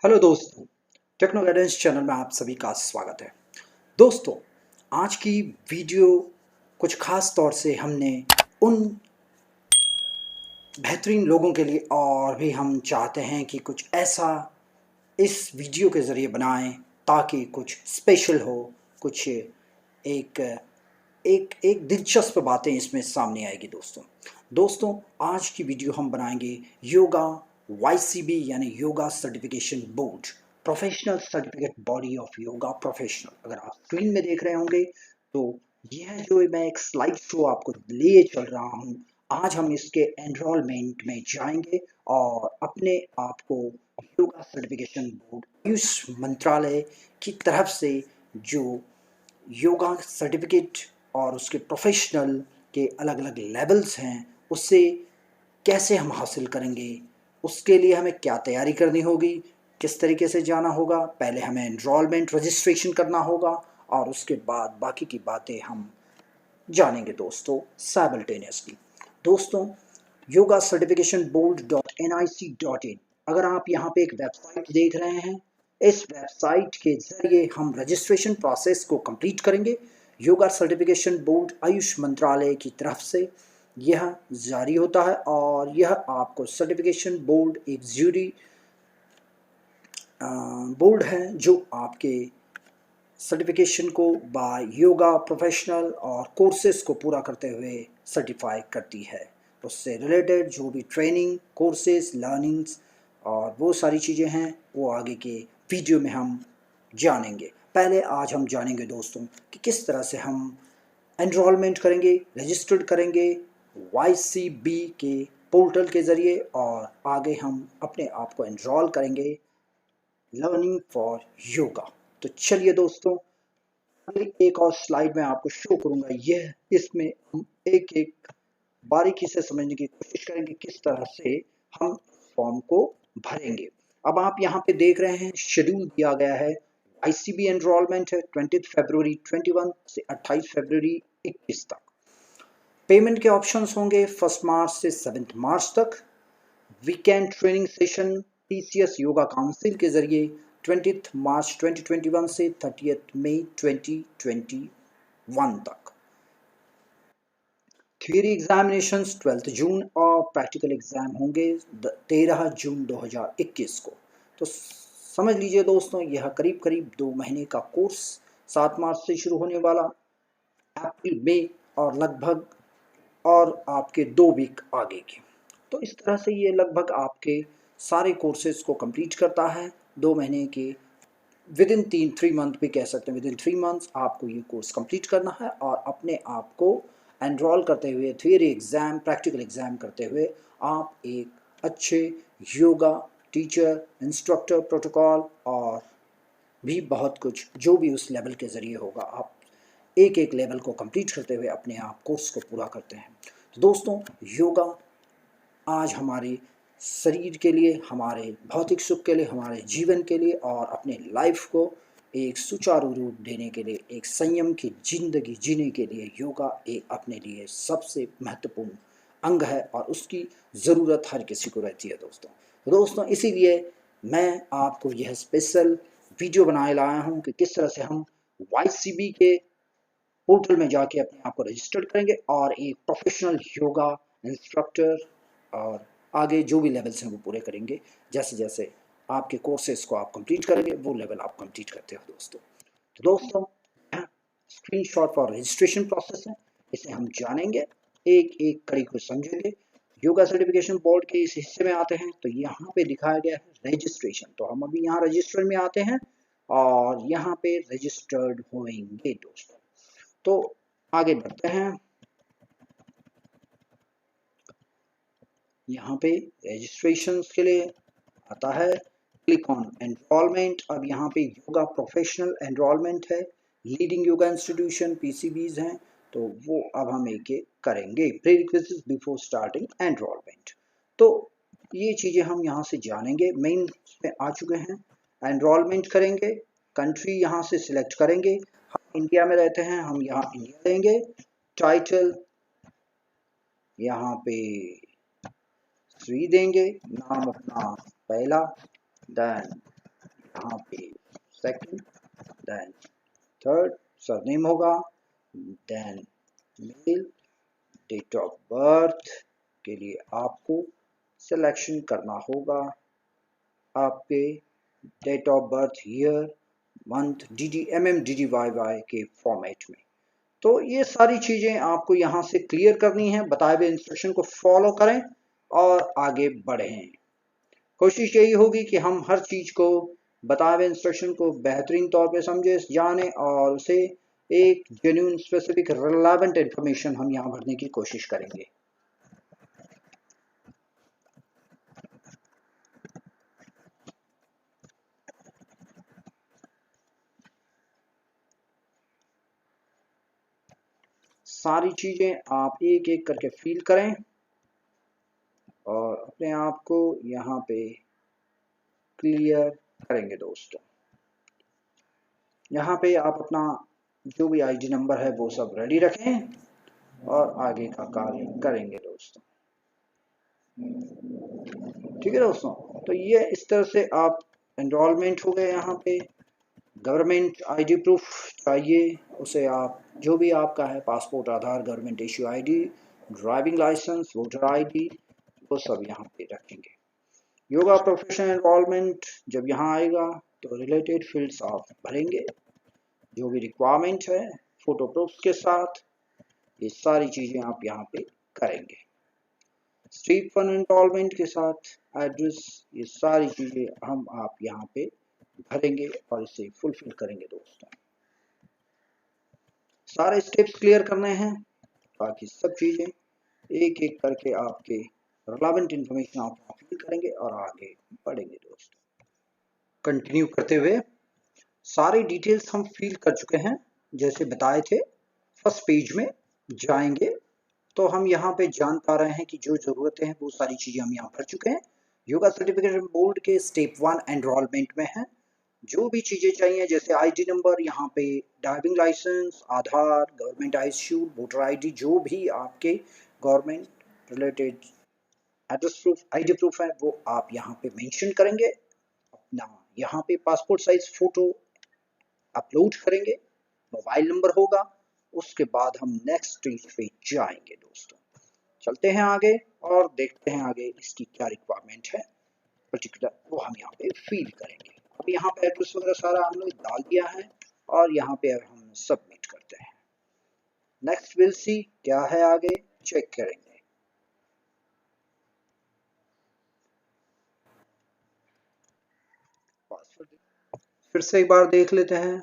Hello दोस्तों, techno guidance channel में आप सभी का स्वागत है। दोस्तों, आज की वीडियो कुछ खास तौर से हमने उन बेहतरीन लोगों के लिए और भी हम चाहते हैं कि कुछ ऐसा इस वीडियो के ज़रिए बनाएं ताकि कुछ स्पेशल हो, कुछ एक एक एक दिलचस्प बातें इसमें सामने आएगी। दोस्तों आज की वीडियो हम बनाएंगे योगा YCB यानी yoga certification board, professional certificate body of yoga professional. अगर आप स्क्रीन में देख रहे होंगे तो यह जो मैं एक स्लाइड शो आपको लिए चल रहा हूँ, आज हम इसके एनरोलमेंट में जाएंगे और अपने आप को योगा सर्टिफिकेशन बोर्ड आयुष मंत्रालय की तरफ से जो योगा सर्टिफिकेट और उसके प्रोफेशनल के अलग अलग लेवल्स हैं, उससे कैसे हम हासिल करेंगे, उसके लिए हमें क्या तैयारी करनी होगी, किस तरीके से जाना होगा। पहले हमें एनरोलमेंट रजिस्ट्रेशन करना होगा और उसके बाद बाकी की बातें हम जानेंगे दोस्तों साइमल्टेनियसली। दोस्तों, योगा सर्टिफिकेशन बोर्ड .nic.in, अगर आप यहाँ पे एक वेबसाइट देख रहे हैं, इस वेबसाइट के जरिए हम रजिस्ट्रेशन प्रोसेस को कंप्लीट करेंगे। योगा सर्टिफिकेशन बोर्ड आयुष मंत्रालय की तरफ से यह जारी होता है और यह आपको सर्टिफिकेशन बोर्ड एक ज्यूरी बोर्ड है जो आपके सर्टिफिकेशन को बाय योगा प्रोफेशनल और कोर्सेज को पूरा करते हुए सर्टिफाई करती है। उससे रिलेटेड जो भी ट्रेनिंग कोर्सेज लर्निंग्स और वो सारी चीज़ें हैं वो आगे के वीडियो में हम जानेंगे। पहले आज हम जानेंगे दोस्तों कि किस तरह से हम एनरोलमेंट करेंगे, रजिस्टर्ड करेंगे YCB के पोर्टल के ज़रिए और आगे हम अपने आप को एनरोल करेंगे लर्निंग फॉर योगा। तो चलिए दोस्तों, एक और स्लाइड में आपको शो करूंगा। यह इसमें हम एक एक बारीकी से समझने की कोशिश करेंगे किस तरह से हम फॉर्म को भरेंगे। अब आप यहाँ पे देख रहे हैं शेड्यूल दिया गया है। YCB एनरोलमेंट है 20 फरवरी 21 से 28 फरवरी 21 तक। पेमेंट के ऑप्शंस होंगे 1 मार्च से 7 मार्च तक। Weekend training session TCS yoga council के जरिए 20 मार्च 2021 से 30 मई 2021 तक। थियरी एग्जामिनेशंस 12 जून और प्रैक्टिकल एग्जाम होंगे 13 जून 2021 को। तो समझ लीजिए दोस्तों, यह करीब करीब 2 महीने का कोर्स 7 मार्च से शुरू होने वाला, अप्रैल मई और लगभग और आपके 2 वीक आगे के। तो इस तरह से ये लगभग आपके सारे कोर्सेज को कंप्लीट करता है 2 महीने के विद इन 3 मंथ भी कह सकते हैं। विद इन 3 मंथ्स आपको ये कोर्स कंप्लीट करना है और अपने आप को एनरोल करते हुए थियरी एग्ज़ाम प्रैक्टिकल एग्ज़ाम करते हुए आप एक अच्छे योगा टीचर इंस्ट्रक्टर प्रोटोकॉल और भी बहुत कुछ जो भी उस लेवल के ज़रिए होगा, आप एक एक लेवल को कंप्लीट करते हुए अपने आप कोर्स को पूरा करते हैं। तो दोस्तों, योगा आज हमारे शरीर के लिए, हमारे भौतिक सुख के लिए, हमारे जीवन के लिए और अपने लाइफ को एक सुचारू रूप देने के लिए, एक संयम की जिंदगी जीने के लिए योगा एक अपने लिए सबसे महत्वपूर्ण अंग है और उसकी ज़रूरत हर किसी को रहती है दोस्तों इसीलिए मैं आपको यह स्पेशल वीडियो बनाए लाया हूँ कि किस तरह से हम YCB के पोर्टल में जाके अपने आप को रजिस्टर करेंगे और एक प्रोफेशनल योगा इंस्ट्रक्टर और आगे जो भी लेवल्स हैं वो पूरे करेंगे। जैसे जैसे आपके कोर्सेज को आप कंप्लीट करेंगे वो लेवल आप कंप्लीट करते हो दोस्तों स्क्रीनशॉट फॉर रजिस्ट्रेशन प्रोसेस है, इसे हम जानेंगे, एक एक कड़ी को समझेंगे। योगा सर्टिफिकेशन बोर्ड के इस हिस्से में आते हैं तो यहाँ पे दिखाया गया है रजिस्ट्रेशन। तो हम अभी यहाँ रजिस्टर में आते हैं और यहाँ पे रजिस्टर्ड होंगे दोस्तों। तो आगे बढ़ते हैं। यहाँ पे रजिस्ट्रेशन के लिए आता है क्लिक ऑन एनरोलमेंट। अब यहाँ पे योगा प्रोफेशनल एनरोलमेंट है, लीडिंग योगा इंस्टीट्यूशन PCBs हैं, तो वो अब हम एक एक करेंगे। प्रीरिक्विजिट्स बिफोर स्टार्टिंग एनरोलमेंट, तो ये चीज़ें हम यहाँ से जानेंगे। मेन में आ चुके हैं, एनरोलमेंट करेंगे, कंट्री यहाँ से सिलेक्ट करेंगे। हम इंडिया में रहते हैं, हम यहाँ इंडिया देंगे। टाइटल यहाँ पे श्री देंगे, नाम अपना पहला, देन यहाँ पे सेकंड, देन थर्ड सरनेम होगा, then male, date of birth के लिए आपको सिलेक्शन करना होगा आपके date of birth, year, month, DDMM, DDYY के फॉर्मेट में। तो ये सारी चीज़ें आपको यहाँ से क्लियर करनी है, बताए हुए इंस्ट्रक्शन को फॉलो करें और आगे बढ़ें। कोशिश यही होगी कि हम हर चीज़ को, बताए हुए इंस्ट्रक्शन को बेहतरीन तौर पे समझे, जाने और उसे एक जेन्युइन स्पेसिफिक रिलेवेंट इंफॉर्मेशन हम यहाँ भरने की कोशिश करेंगे। सारी चीज़ें आप एक एक करके फील करें और अपने आप को यहाँ पे क्लियर करेंगे दोस्तों। यहाँ पे आप अपना जो भी आईडी नंबर है वो सब रेडी रखें और आगे का कार्य करेंगे दोस्तों। ठीक है दोस्तों, तो ये इस तरह से आप एनरोलमेंट हो गए। यहाँ पे गवर्नमेंट आईडी प्रूफ चाहिए, उसे आप जो भी आपका है, passport, Aadhaar, government issue ID, driving licence, voter ID, वो सब यहाँ पे रखेंगे। योगा प्रोफेशनल एनरोलमेंट जब यहाँ आएगा तो रिलेटेड फील्ड्स आप भरेंगे, जो भी रिक्वायरमेंट है फोटो प्रूफ के साथ, ये सारी चीज़ें आप यहाँ पे करेंगे। स्टेप 1 एनरोलमेंट के साथ एड्रेस, ये सारी चीज़ें हम आप यहाँ पे भरेंगे और इसे फुलफिल करेंगे दोस्तों। सारे स्टेप्स क्लियर करने हैं, बाकी सब चीज़ें एक एक करके आपके रिलेवेंट इंफॉर्मेशन आप फिल करेंगे और आगे बढ़ेंगे दोस्तों। कंटिन्यू करते हुए सारे डिटेल्स हम फिल कर चुके हैं, जैसे बताए थे। फर्स्ट पेज में जाएंगे तो हम यहाँ पे जान पा रहे हैं कि जो ज़रूरतें हैं वो सारी चीज़ें हम यहाँ भर चुके हैं। योगा सर्टिफिकेशन बोर्ड के स्टेप 1 एनरोलमेंट में है। जो भी चीज़ें चाहिए जैसे आईडी नंबर, यहाँ पे ड्राइविंग लाइसेंस, आधार, गवर्नमेंट इश्यूड वोटर आईडी, जो भी आपके government related address proof, ID proof है, वो आप यहाँ पे मेंशन करेंगे। अपना यहाँ पे पासपोर्ट साइज फोटो अपलोड करेंगे, मोबाइल नंबर होगा। उसके बाद हम नेक्स्ट स्टेज पे जाएंगे दोस्तों। चलते हैं आगे और देखते हैं आगे इसकी क्या रिक्वायरमेंट है पर्टिकुलर, वो हम यहाँ पे फील करेंगे। अब यहाँ पे एड्रेस वगैरह सारा हमने डाल दिया है और यहाँ पे अब हम सबमिट करते हैं। नेक्स्ट विल सी क्या है आगे, चेक करेंगे। फिर से एक बार देख लेते हैं।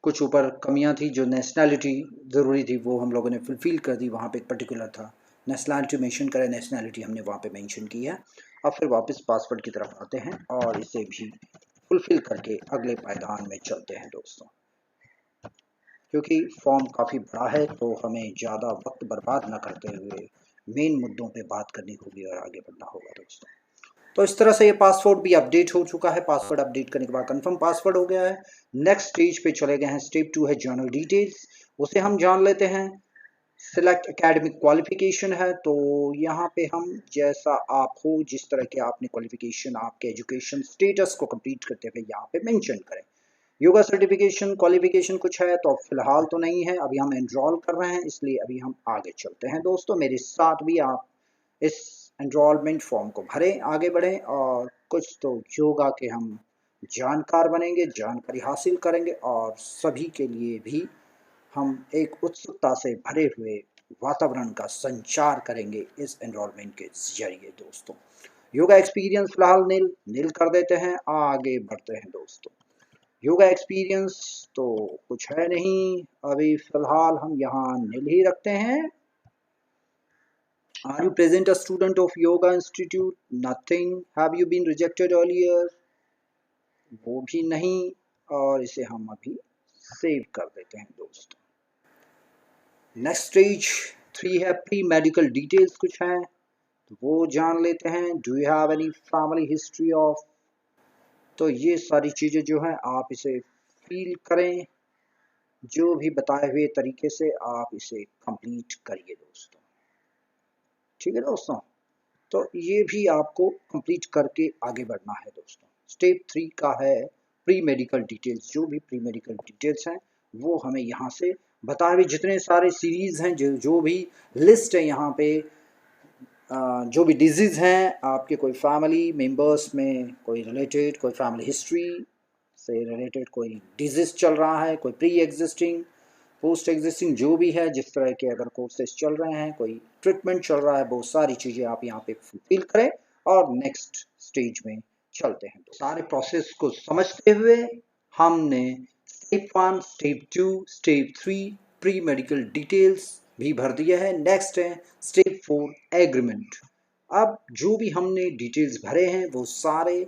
कुछ ऊपर कमियां थी, जो नेशनैलिटी ज़रूरी थी वो हम लोगों ने फुलफिल कर दी। वहाँ पे एक पर्टिकुलर था नेशनैलिटी मेंशन करें, नेशनैलिटी हमने वहाँ पे मेंशन की है। अब फिर वापस पासवर्ड की तरफ आते हैं और इसे भी फुलफिल करके अगले पायदान में चलते हैं दोस्तों। क्योंकि फॉर्म काफ़ी बड़ा है तो हमें ज़्यादा वक्त बर्बाद न करते हुए मेन मुद्दों पे बात करनी होगी और आगे बढ़ना होगा दोस्तों। तो इस तरह से ये पासवर्ड भी अपडेट हो चुका है। पासवर्ड अपडेट करने के बाद कंफर्म पासवर्ड हो गया है। नेक्स्ट स्टेज पे चले गए हैं। स्टेप 2 है जर्नल डिटेल्स, उसे हम जान लेते हैं। सिलेक्ट एकेडमिक क्वालिफिकेशन है, तो यहाँ पे हम जैसा आप हो, जिस तरह के आपने क्वालिफिकेशन, आपके एजुकेशन स्टेटस को कंप्लीट करते हुए यहाँ पे मेंशन करें। योगा सर्टिफिकेशन क्वालिफिकेशन कुछ है तो फिलहाल तो नहीं है, अभी हम एनरोल कर रहे हैं, इसलिए अभी हम आगे चलते हैं दोस्तों। मेरे साथ भी आप इस एनरोलमेंट फॉर्म को भरें, आगे बढ़ें और कुछ तो योगा के हम जानकार बनेंगे, जानकारी हासिल करेंगे और सभी के लिए भी हम एक उत्सुकता से भरे हुए वातावरण का संचार करेंगे इस एनरोलमेंट के जरिए दोस्तों। योगा एक्सपीरियंस फिलहाल नील नील कर देते हैं, आगे बढ़ते हैं दोस्तों। योगा एक्सपीरियंस तो कुछ है नहीं, अभी फिलहाल हम यहाँ नील ही रखते हैं। Are you present a student of Yoga Institute? Nothing. Have you been rejected earlier? वो भी नहीं, और इसे हम अभी सेव कर देते हैं दोस्तों। नेक्स्ट स्टेज 3 है प्री मेडिकल डिटेल्स, कुछ है तो वो जान लेते हैं। Do you have any family history of, तो ये सारी चीज़ें जो हैं आप इसे फील करें, जो भी बताए हुए तरीके से आप इसे कंप्लीट करिए दोस्तों। ठीक है दोस्तों, तो ये भी आपको कंप्लीट करके आगे बढ़ना है दोस्तों। स्टेप 3 का है प्री मेडिकल डिटेल्स। जो भी प्री मेडिकल डिटेल्स हैं वो हमें यहाँ से बताए हुए जितने सारे सीरीज़ हैं, जो भी लिस्ट है यहाँ पे, जो भी डिजीज़ हैं आपके, कोई फैमिली मेंबर्स में कोई रिलेटेड, कोई फैमिली हिस्ट्री से रिलेटेड कोई डिजीज़ चल रहा है, कोई प्री एग्जिस्टिंग, पोस्ट एग्जिस्टिंग, जो भी है, जिस तरह के अगर कोर्सेज चल रहे हैं, कोई ट्रीटमेंट चल रहा है, बहुत सारी चीज़ें आप यहाँ पे फुलफिल करें और नेक्स्ट स्टेज में चलते हैं। तो सारे प्रोसेस को समझते हुए हमने step 1, step 2, step 3 pre medical details भी भर दिया है। नेक्स्ट है स्टेप 4 एग्रीमेंट। अब जो भी हमने डिटेल्स भरे हैं वो सारे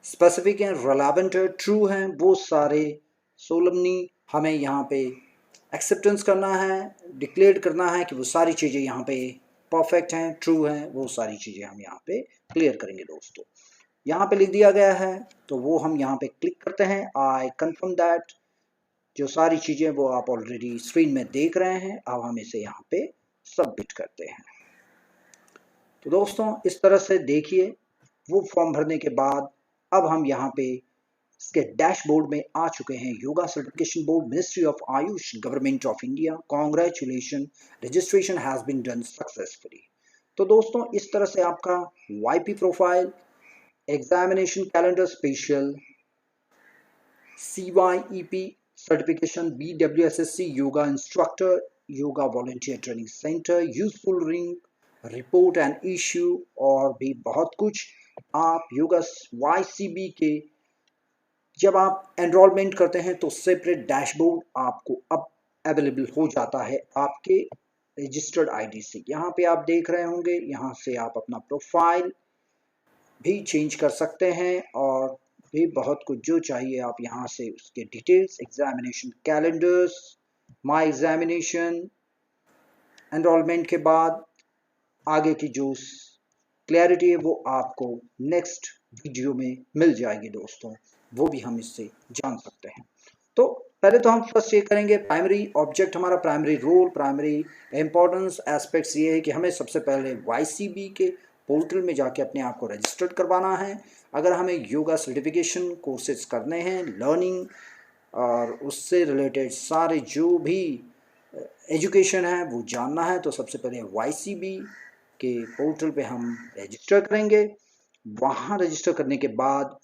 स्पेसिफिक हैं, रिलेवेंट है, ट्रू हैं, वो सारे सोलमनी हमें यहाँ पे एक्सेप्टेंस करना है, डिक्लेयर करना है कि वो सारी चीज़ें यहाँ पे परफेक्ट हैं, ट्रू हैं, वो सारी चीज़ें हम यहाँ पे क्लियर करेंगे दोस्तों। यहाँ पे लिख दिया गया है तो वो हम यहाँ पे क्लिक करते हैं, आई कंफर्म दैट। जो सारी चीज़ें वो आप ऑलरेडी स्क्रीन में देख रहे हैं। अब हम इसे यहाँ पे सबमिट करते हैं। तो दोस्तों इस तरह से देखिए, वो फॉर्म भरने के बाद अब हम यहाँ पे इसके डैशबोर्ड में आ चुके हैं। Yoga certification board, ministry of Ayush, government of India, congratulation, registration has been done successfully. तो दोस्तों इस तरह से आपका YP profile, examination calendar special, CYEP certification, BWSSC yoga instructor, yoga volunteer training centre, useful ring, report and issue और भी बहुत कुछ आप योगा YCB के जब आप एनरोलमेंट करते हैं तो सेपरेट डैशबोर्ड आपको अब अवेलेबल हो जाता है आपके रजिस्टर्ड आईडी से। यहाँ पे आप देख रहे होंगे, यहाँ से आप अपना प्रोफाइल भी चेंज कर सकते हैं और भी बहुत कुछ जो चाहिए आप यहाँ से उसके details, examination calendars, my examination, enrolment के बाद आगे की जो क्लैरिटी है वो आपको नेक्स्ट वीडियो में मिल जाएगी दोस्तों, वो भी हम इससे जान सकते हैं। तो पहले तो हम फर्स्ट ये करेंगे प्राइमरी ऑब्जेक्ट, हमारा primary role, primary importance aspects ये है कि हमें सबसे पहले YCB के पोर्टल में जाके अपने आप को रजिस्टर्ड करवाना है। अगर हमें योगा सर्टिफिकेशन कोर्सेज करने हैं, लर्निंग और उससे रिलेटेड सारे जो भी एजुकेशन है वो जानना है, तो सबसे पहले YCB के पोर्टल पे हम रजिस्टर करेंगे। वहाँ रजिस्टर करने के बाद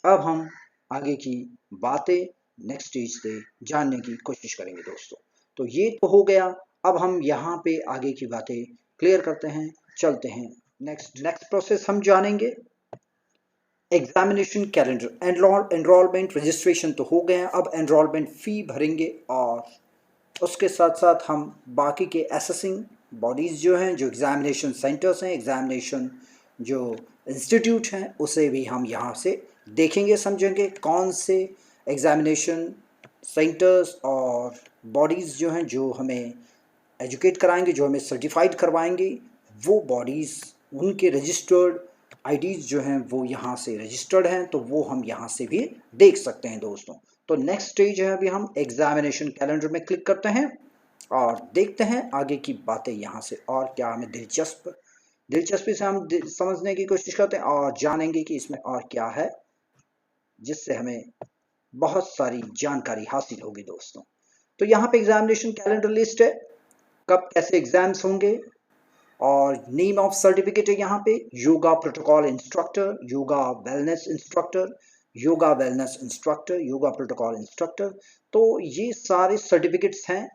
अब हम आगे की बातें नेक्स्ट स्टेज से जानने की कोशिश करेंगे दोस्तों। तो ये तो हो गया, अब हम यहाँ पे आगे की बातें क्लियर करते हैं, चलते हैं नेक्स्ट प्रोसेस हम जानेंगे। एग्जामिनेशन कैलेंडर, एनरोलमेंट रजिस्ट्रेशन तो हो गया, अब एनरोलमेंट फ़ी भरेंगे और उसके साथ साथ हम बाकी के एसेसिंग बॉडीज़ जो हैं, जो एग्जामिनेशन सेंटर्स हैं, एग्जामिनेशन जो इंस्टीट्यूट हैं, उसे भी हम यहाँ से देखेंगे, समझेंगे कौन से एग्जामिनेशन सेंटर्स और बॉडीज़ जो हैं जो हमें एजुकेट कराएंगे, जो हमें सर्टिफाइड करवाएंगे, वो बॉडीज़ उनके रजिस्टर्ड आईडीज़ जो हैं वो यहाँ से रजिस्टर्ड हैं, तो वो हम यहाँ से भी देख सकते हैं दोस्तों। तो नेक्स्ट स्टेज है, अभी हम एग्जामिनेशन कैलेंडर में क्लिक करते हैं और देखते हैं आगे की बातें यहाँ से और क्या हमें दिलचस्पी से हम समझने की कोशिश करते हैं और जानेंगे कि इसमें और क्या है, जिससे हमें बहुत सारी जानकारी हासिल होगी दोस्तों। तो यहाँ पे एग्जामिनेशन कैलेंडर लिस्ट है, कब कैसे एग्जाम्स होंगे और नेम ऑफ सर्टिफिकेट है यहाँ पे, yoga protocol instructor, yoga wellness instructor, yoga wellness instructor, yoga protocol instructor. तो ये सारे सर्टिफिकेट्स हैं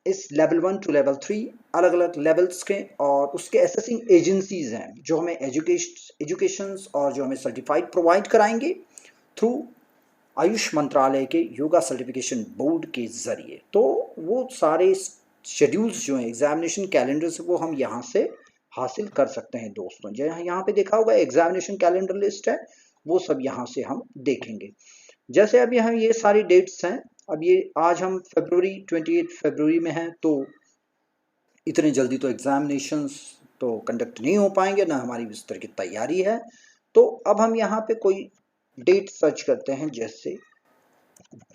इस लेवल 1 टू लेवल 3 अलग अलग लेवल्स के, और उसके एसेसिंग एजेंसीज हैं जो हमें एजुकेशन और जो हमें सर्टिफाइड प्रोवाइड कराएंगे थ्रू आयुष मंत्रालय के योगा सर्टिफिकेशन बोर्ड के ज़रिए। तो वो सारे शेड्यूल्स जो हैं एग्जामिनेशन कैलेंडर से वो हम यहाँ से हासिल कर सकते हैं दोस्तों। जो यहाँ पे देखा होगा एग्जामिनेशन कैलेंडर लिस्ट है, वो सब यहाँ से हम देखेंगे। जैसे अभी हम ये सारी डेट्स हैं, अब ये आज हम फरवरी 28 फरवरी में हैं, तो इतने जल्दी तो एग्जामिनेशंस तो कंडक्ट नहीं हो पाएंगे, ना हमारी इस तरह की तैयारी है। तो अब हम यहाँ पे कोई डेट सर्च करते हैं, जैसे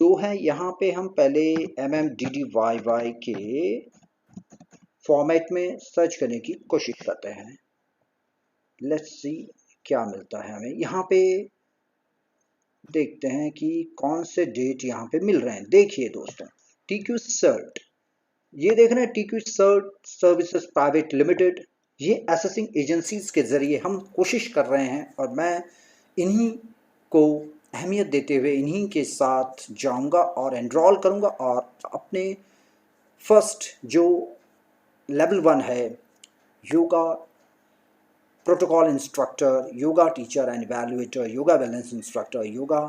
जो है यहाँ पे हम पहले MMDDYY के फॉर्मेट में सर्च करने की कोशिश करते हैं। लेट्स सी क्या मिलता है हमें। यहाँ पे देखते हैं कि कौन से डेट यहाँ पे मिल रहे हैं। देखिए दोस्तों, TQ सर्ट, ये देख रहे हैं TQ cert services private limited, ये असेसिंग एजेंसीज के जरिए हम कोशिश कर रहे हैं, और मैं इन्हीं को अहमियत देते हुए इन्हीं के साथ जाऊंगा और एनरोल करूंगा, और अपने फर्स्ट जो लेवल 1 है, yoga protocol instructor, yoga teacher and evaluator, yoga wellness instructor, yoga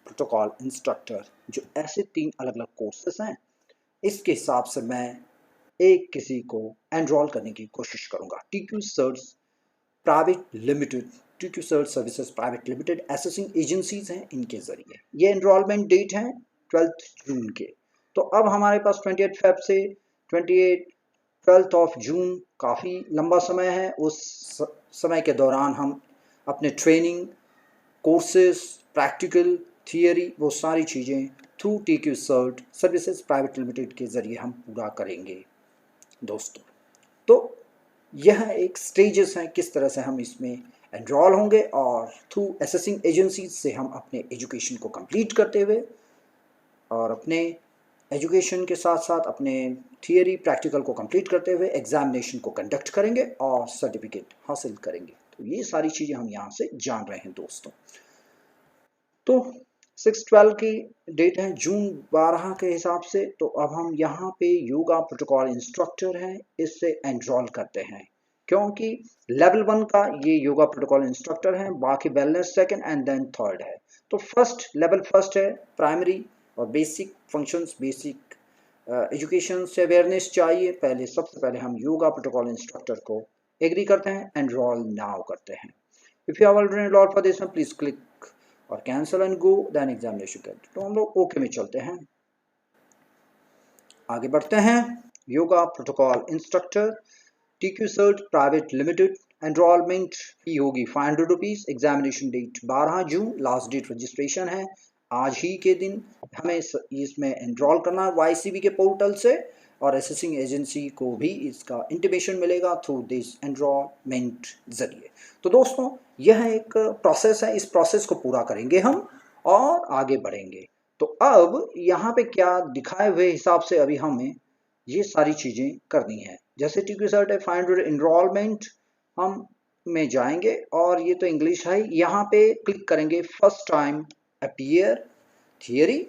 protocol instructor, जो ऐसे 3 अलग अलग कोर्सेस हैं, इसके हिसाब से मैं एक किसी को एनरोल करने की कोशिश करूंगा। TQ certs private limited, TQ cert services private limited assessing agencies हैं, इनके जरिए। ये एनरोलमेंट डेट है 12 जून के। तो अब हमारे पास 28 फेब से 12 जून काफ़ी लंबा समय है। उस समय के दौरान हम अपने ट्रेनिंग कोर्सेज, प्रैक्टिकल, थियरी, वो सारी चीज़ें through TQ cert services private limited के ज़रिए हम पूरा करेंगे दोस्तों। तो यह एक स्टेजेस हैं किस तरह से हम इसमें एनरोल होंगे, और थ्रू असेसिंग एजेंसीज से हम अपने एजुकेशन को कंप्लीट करते हुए और अपने एजुकेशन के साथ साथ अपने थियरी प्रैक्टिकल को कंप्लीट करते हुए एग्जामिनेशन को कंडक्ट करेंगे और सर्टिफिकेट हासिल करेंगे। तो ये सारी चीज़ें हम यहाँ से जान रहे हैं दोस्तों। तो 6/12 की डेट है जून 12 के हिसाब से। तो अब हम यहाँ पे योगा प्रोटोकॉल इंस्ट्रक्टर हैं, इससे एनरोल करते हैं, क्योंकि लेवल 1 का ये योगा प्रोटोकॉल इंस्ट्रक्टर है, बाकी wellness second and then third है। तो लेवल फर्स्ट है प्राइमरी और बेसिक फंक्शंस, बेसिक एजुकेशन से अवेयरनेस चाहिए। सबसे पहले हम योगा प्रोटोकॉल इंस्ट्रक्टर को एग्री करते हैं, एनरोल नाउ करते हैं। If you have already enrolled for this please click और cancel and go then examination कर। तो हम लोग ओके में चलते हैं, आगे बढ़ते हैं। Yoga protocol instructor TQ cert private limited, enrolment fee होगी 500 rupees, examination date 12 June, last date registration है आज ही के दिन। हमें इसमें एनरोल करना है YCB के पोर्टल से, और असेसिंग एजेंसी को भी इसका इंटीमेशन मिलेगा थ्रू दिस एनरोलमेंट जरिए। तो दोस्तों, यह एक प्रोसेस है, इस प्रोसेस को पूरा करेंगे हम और आगे बढ़ेंगे। तो अब यहाँ पे क्या दिखाए हुए हिसाब से अभी हमें ये सारी चीज़ें करनी है। जैसे TQ सर्ट है 500 एनरोलमेंट, हम में जाएंगे और ये तो इंग्लिश है, यहाँ पे क्लिक करेंगे फर्स्ट टाइम अपीयर थियरी,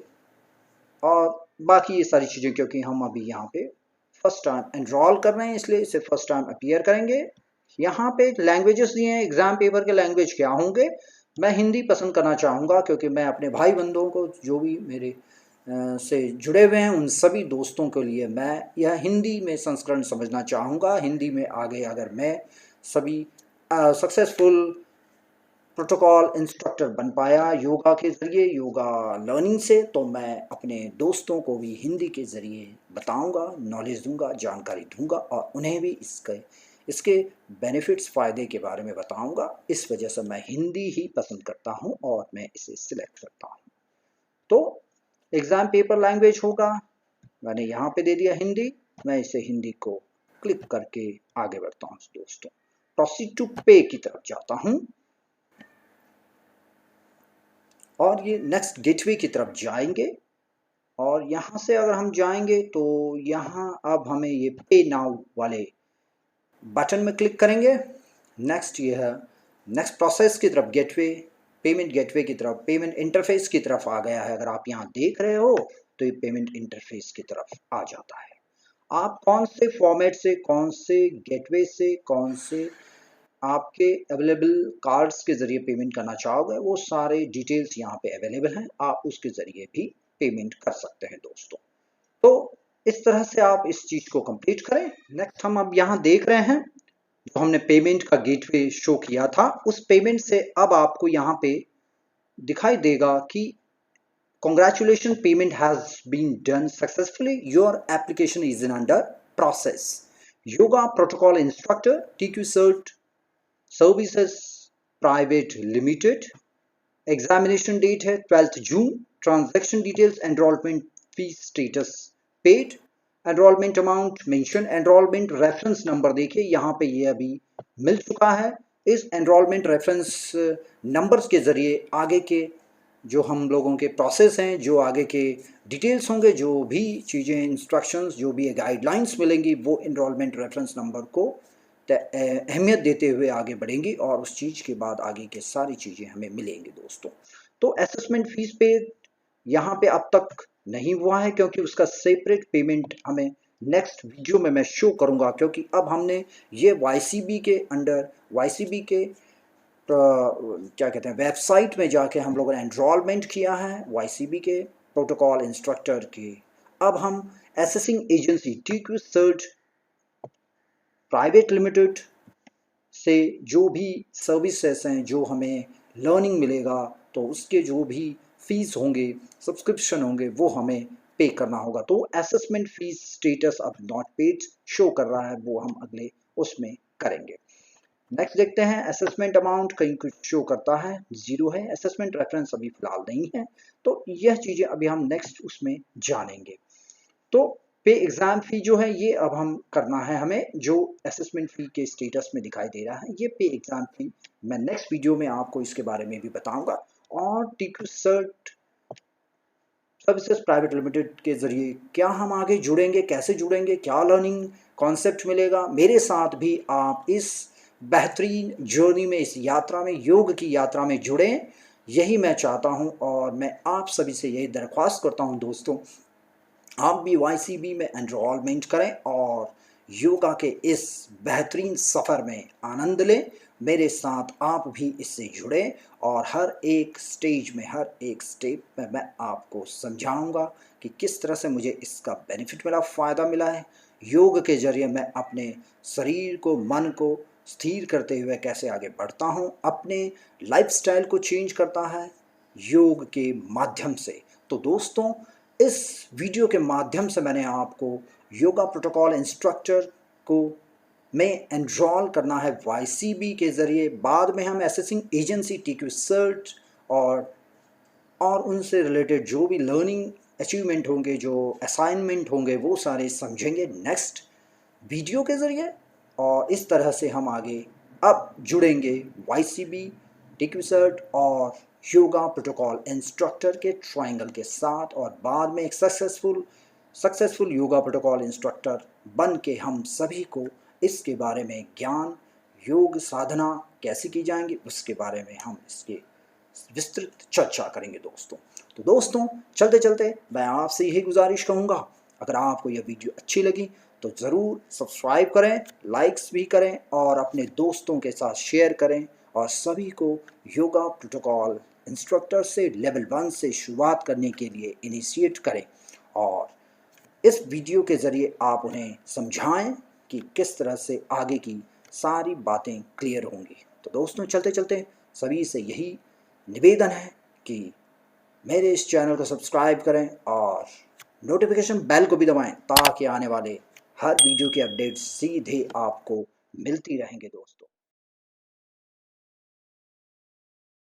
और बाकी ये सारी चीज़ें, क्योंकि हम अभी यहाँ पे फर्स्ट टाइम एनरोल कर रहे हैं इसलिए इसे फर्स्ट टाइम अपीयर करेंगे। यहाँ पे लैंग्वेजेस दिए हैं, एग्जाम पेपर के लैंग्वेज क्या होंगे। मैं हिंदी पसंद करना चाहूँगा, क्योंकि मैं अपने भाई बंधुओं को जो भी मेरे से जुड़े हुए हैं उन सभी दोस्तों के लिए मैं यह हिंदी में संस्करण समझना चाहूँगा। हिंदी में आगे अगर मैं सभी सक्सेसफुल प्रोटोकॉल इंस्ट्रक्टर बन पाया योगा के ज़रिए, योगा लर्निंग से, तो मैं अपने दोस्तों को भी हिंदी के ज़रिए बताऊंगा, नॉलेज दूंगा, जानकारी दूंगा, और उन्हें भी इसके बेनिफिट्स, फ़ायदे के बारे में बताऊंगा। इस वजह से मैं हिंदी ही पसंद करता हूं और मैं इसे सिलेक्ट करता हूं। तो एग्ज़ाम पेपर लैंग्वेज होगा, मैंने यहाँ पे दे दिया हिंदी, मैं इसे हिंदी को क्लिक करके आगे बढ़ता हूँ दोस्तों। प्रोसीड टू पे की तरफ जाता हूँ, और ये नेक्स्ट गेटवे की तरफ जाएंगे, और यहाँ से अगर हम जाएंगे तो यहाँ अब हमें ये पे नाउ वाले बटन में क्लिक करेंगे। नेक्स्ट ये है नेक्स्ट प्रोसेस की तरफ, गेटवे, पेमेंट गेटवे की तरफ, पेमेंट इंटरफेस की तरफ आ गया है। अगर आप यहाँ देख रहे हो तो ये पेमेंट इंटरफेस की तरफ आ जाता है। आप कौन से फॉर्मेट से, कौन से गेटवे से, कौन से आपके अवेलेबल कार्ड्स के ज़रिए पेमेंट करना चाहोगे, वो सारे डिटेल्स यहाँ पे अवेलेबल हैं, आप उसके ज़रिए भी पेमेंट कर सकते हैं दोस्तों। तो इस तरह से आप इस चीज़ को कंप्लीट करें। नेक्स्ट हम अब यहाँ देख रहे हैं जो हमने पेमेंट का गेटवे शो किया था, उस पेमेंट से अब आपको यहाँ पे दिखाई देगा कि congratulation, payment has been done successfully, your application is in under process. Yoga protocol instructor TQ cert services private limited, examination date है 12 June, transaction details, enrolment fees status paid, enrolment amount mention, enrolment reference number देखिए यहाँ पे ये अभी मिल चुका है इस enrolment reference numbers के ज़रिए आगे के जो हम लोगों के प्रोसेस हैं, जो आगे के डिटेल्स होंगे, जो भी चीज़ें, इंस्ट्रक्शंस, जो भी गाइडलाइंस मिलेंगी, वो एनरोलमेंट रेफरेंस नंबर को अहमियत देते हुए आगे बढ़ेंगी और उस चीज़ के बाद आगे के सारी चीज़ें हमें मिलेंगी दोस्तों। तो असेसमेंट फ़ीस पे यहाँ पे अब तक नहीं हुआ है, क्योंकि उसका सेपरेट पेमेंट हमें नेक्स्ट वीडियो में मैं शो करूँगा, क्योंकि अब हमने ये YCB के अंडर, YCB के क्या कहते हैं, वेबसाइट में जाके हम लोगों ने एनरोलमेंट किया है YCB के प्रोटोकॉल इंस्ट्रक्टर की। अब हम assessing agency TQ cert private limited से जो भी सर्विसेज हैं, जो हमें लर्निंग मिलेगा, तो उसके जो भी फीस होंगे, सब्सक्रिप्शन होंगे, वो हमें पे करना होगा। तो असेसमेंट फीस स्टेटस अब नॉट पेड शो कर रहा है, वो हम अगले उसमें करेंगे। नेक्स्ट देखते हैं, असेसमेंट अमाउंट कहीं कुछ शो करता है, जीरो है। असेसमेंट रेफरेंस अभी फिलहाल नहीं है, तो यह चीज़ें अभी हम नेक्स्ट उसमें जानेंगे। तो पे एग्ज़ाम फ़ी जो है, ये अब हम करना है हमें, जो असेसमेंट फ़ी के स्टेटस में दिखाई दे रहा है, ये पे एग्ज़ाम फ़ी मैं नेक्स्ट वीडियो में आपको इसके बारे में भी बताऊंगा। और TQ cert services private limited के ज़रिए क्या हम आगे जुड़ेंगे, कैसे जुड़ेंगे, क्या लर्निंग कॉन्सेप्ट मिलेगा, मेरे साथ भी आप इस बेहतरीन जर्नी में, इस यात्रा में, योग की यात्रा में जुड़ें, यही मैं चाहता हूं। और मैं आप सभी से यही दरख्वास्त करता हूं दोस्तों, आप भी YCB में एनरोलमेंट करें और योगा के इस बेहतरीन सफ़र में आनंद लें। मेरे साथ आप भी इससे जुड़ें और हर एक स्टेज में, हर एक स्टेप में मैं आपको समझाऊंगा कि किस तरह से मुझे इसका बेनिफिट मिला, फ़ायदा मिला है। योग के ज़रिए मैं अपने शरीर को, मन को स्थिर करते हुए कैसे आगे बढ़ता हूँ, अपने लाइफस्टाइल को चेंज करता है योग के माध्यम से। तो दोस्तों, इस वीडियो के माध्यम से मैंने आपको योगा प्रोटोकॉल इंस्ट्रक्टर को में एनरोल करना है YCB के ज़रिए। बाद में हम असेसिंग एजेंसी TQ सर्ट और उनसे रिलेटेड जो भी लर्निंग अचीवमेंट होंगे, जो असाइनमेंट होंगे, वो सारे समझेंगे नेक्स्ट वीडियो के ज़रिए। और इस तरह से हम आगे अब जुड़ेंगे YCB, TQ सर्ट और योगा प्रोटोकॉल इंस्ट्रक्टर के ट्रायंगल के साथ, और बाद में एक सक्सेसफुल योगा प्रोटोकॉल इंस्ट्रक्टर बन के हम सभी को इसके बारे में ज्ञान, योग साधना कैसे की जाएंगी, उसके बारे में हम इसके विस्तृत चर्चा करेंगे दोस्तों। तो दोस्तों, चलते चलते मैं आपसे यही गुजारिश कहूँगा, अगर आपको यह वीडियो अच्छी लगी तो ज़रूर सब्सक्राइब करें, लाइक्स भी करें और अपने दोस्तों के साथ शेयर करें, और सभी को योगा प्रोटोकॉल इंस्ट्रक्टर से लेवल 1 से शुरुआत करने के लिए इनिशिएट करें, और इस वीडियो के ज़रिए आप उन्हें समझाएं कि किस तरह से आगे की सारी बातें क्लियर होंगी। तो दोस्तों, चलते चलते सभी से यही निवेदन है कि मेरे इस चैनल को सब्सक्राइब करें और नोटिफिकेशन बेल को भी दबाएं, ताकि आने वाले हर वीडियो की अपडेट सीधे आपको मिलती रहेंगे दोस्तों।